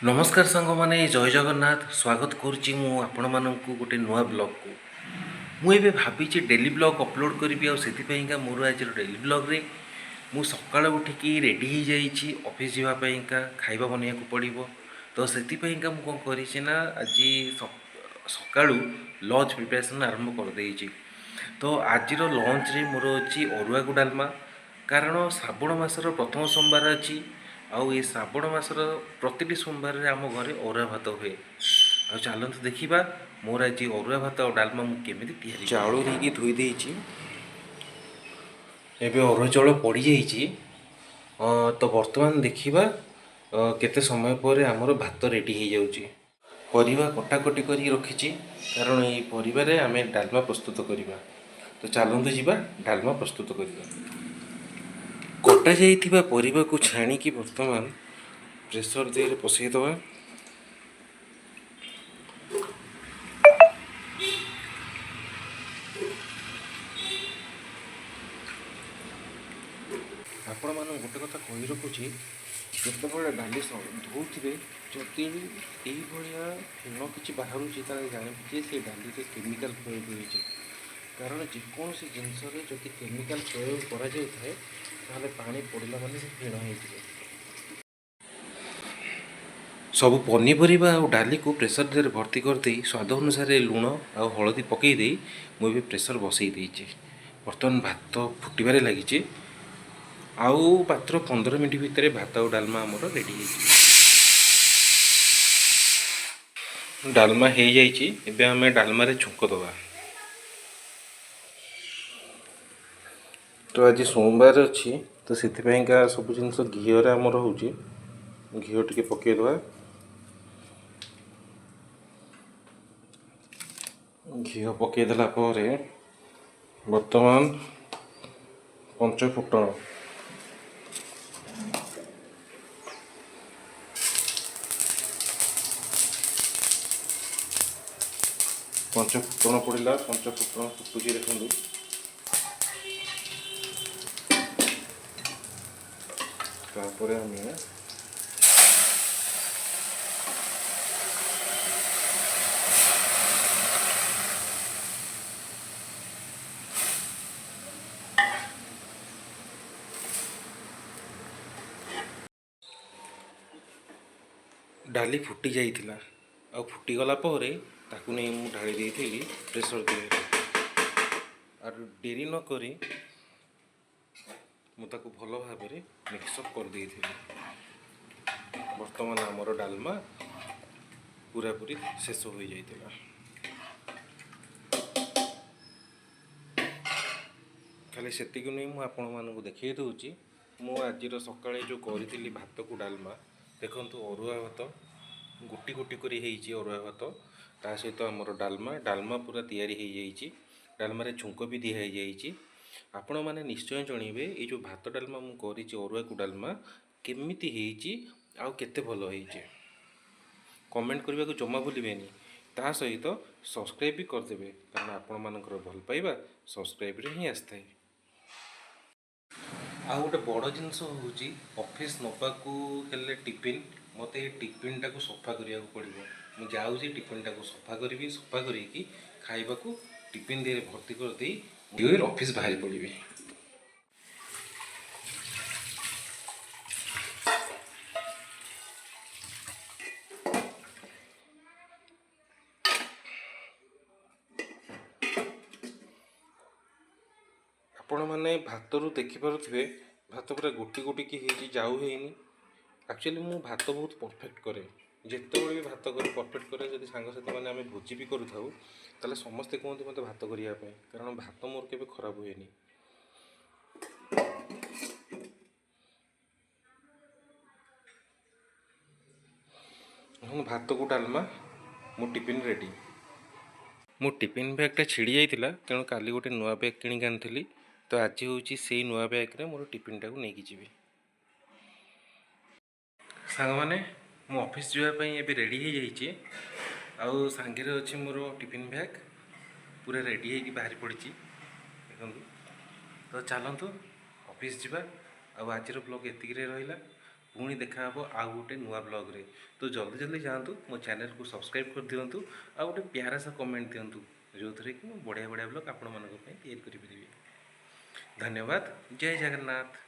नमस्कार सांग मैंने जय जगन्नाथ स्वागत करुच्ची आपण मानक गोटे नुआ ब्लॉग को मुझे भावी डेली ब्लॉग अपलोड करी आपाइका मोर आज डेली ब्लॉग रे मु सकाळ उठिकी रेडी हो जाइए ऑफिस जावाइका खाଇବା बनवाक पड़ो तो से कौन करना आज सकाळू लंच प्रिपरेशन आरंभ कर देइछि। तो आज लंच रे मोर अच्छी अरुआ को डालमा कारण श्रावण मासर प्रथम सोमवार अच्छी आउ ये श्रावण मासर प्रति सोमवार रे आम घरे अरुआ भात हुए। आ चलते देखा मोर आज अरुआ भात और डालमा मुझे चाउल नहीं धोई देइछि एबे अरुआ चाउल पड़ी जाइछि। तो वर्तमान देखा केते समय पर आमर भात रेडी हो जाउछि। परिवा कटाकटी करी रखिछि कारण ये परिवार आम डालमा प्रस्तुत करवा। तो चलते जीवा डालमा प्रस्तुत करवा। कटा जाइथिबा परिवा को छाणिकी वर्तमान प्रेसर देहरे पसईदवा। आपण मान गोटे कथा कही रखुची जितेबाला डाली धोथे जदि यह फेण कि बाहर जानते से डाली से केमिकाल प्रयोग होती कारण जेकोसी जिनस जदि केमिकाल प्रयोग कर पानी पड़ला माने फेण हो सब पनीपरिया और डाली को प्रेसर देहरे भर्ती करदे स्वाद अनुसार लुण आ हलदी पकईदे मुझे प्रेसर बसई देइछि। बर्तमान भात फुटबार लगी आउ मात्र 15 मिनट भितर भात और डालमा आमर रेडी हो डालमा हो जाइए। एबे आम डालमा रे छुंक दबा। तो आज सोमवार अच्छी तो से सब जिन घीरे आमर हो घी टी पकईदबा। घी पकईदेला बर्तमान पंच फुटण पड़ा। पंच फुटण फुटुची देखु तापर आम डाली फुटी जाइथिला आ फुटीगला ताकू नहीं मु ढाली देइथिली प्रेसर दिए आर डेरी न करी मु ताकू भल भाव मिक्सअप कर देइथिली। वर्तमान आमर डालमा पूरा पूरी शेष हो जाइथिला। खाली सेतिक नहीं मु आपण मानकु देखै दउची मु आजिर सकाळे जो करिथिली भात को डालमा देखंतु अरुआ भात गोटी गोटी करी हेइची अरुआ भात ता सहित आमर डालमा डालमा पूरा तैयारी हो जाइए। डालमा रे छुंक भी दिया जाइए। आपण माने निश्चय जनइबे ये जो भात डालमा मु करिची अरुआ को डालमा केमिति हेइची आउ केते भलो हेइची कमेंट करबा को जमा भूलिबेनी। ता सहित सब्सक्राइब भी करदेबे कारण आपण मानकर भल पाइबा सब्सक्राइब रे ही आस्थाय। आ गोटे बड़ जिनस हूँ ऑफिस नबाकू हेले टिफिन मत ये टिफिन टाक सफा करने पड़ो। मुझे जाऊँगी टिफिन टाक सफा करी सफा करके खाइबा टिफिन दे भर्ती करदे ऑफिस बाहरी पड़े। आपण मैंने भात रू देखिपे भात पूरा गोटी गोटी की जाऊ है। एक्चुअली मु भात बहुत परफेक्ट करे जिते भी भात कर परफेक्ट करे। जब सांगसाथी मैंने आम भोजी भी करूँ ताले समस्ते कहते मत भात करने कारण भात मोर के खराब हुए। भात को डालमा मो टिफिन रेडी। मो टिफिन बैगटा छिड़ी जाइथिला तेणु काली गोटे नुआ बैग किणिक आनी। तो आज हूँ से नुआ बैग्रे मोर टिफिन टाक नहीं जी सांग मैंने मु ऑफिस जावाई ए रेडी हो जाइए। आउ सांगे अच्छी मोर टिफिन बैग पूरा रेडी हो बाहरी पड़ी देखो। तो चलतु ऑफिस जावा आज ब्लॉग एतिक रहा। पुणी देखा हे आउ गोटे नुआ ब्लॉग रे। तो जल्दी जल्दी जातु मो चैनल को सब्सक्राइब कर दिंतु आ गोटे प्यारा सा कमेंट दिंतु जो थे कि बढ़िया बढ़िया ब्लॉग आपण मानक तैयारी करी। धन्यवाद। जय जगन्नाथ।